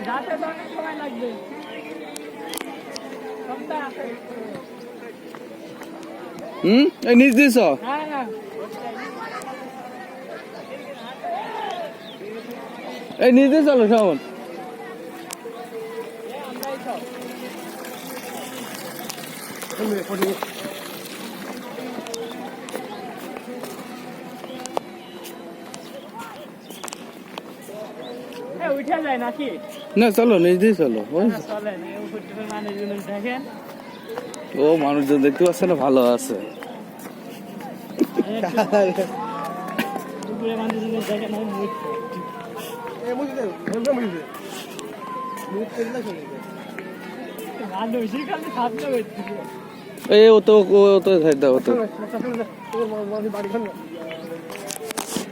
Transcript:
যাতে তো অনেক সময় লাগবে। এই নিচ দিছ? এই নিচ দিয়ে চলো শাওন। উঠে যায় নাকি? না চলো নিচ দিয়ে চলো। দেখেন ও মানুষজন দেখতে পাচ্ছে না, ভালো আছে। এই ও তো দাও তো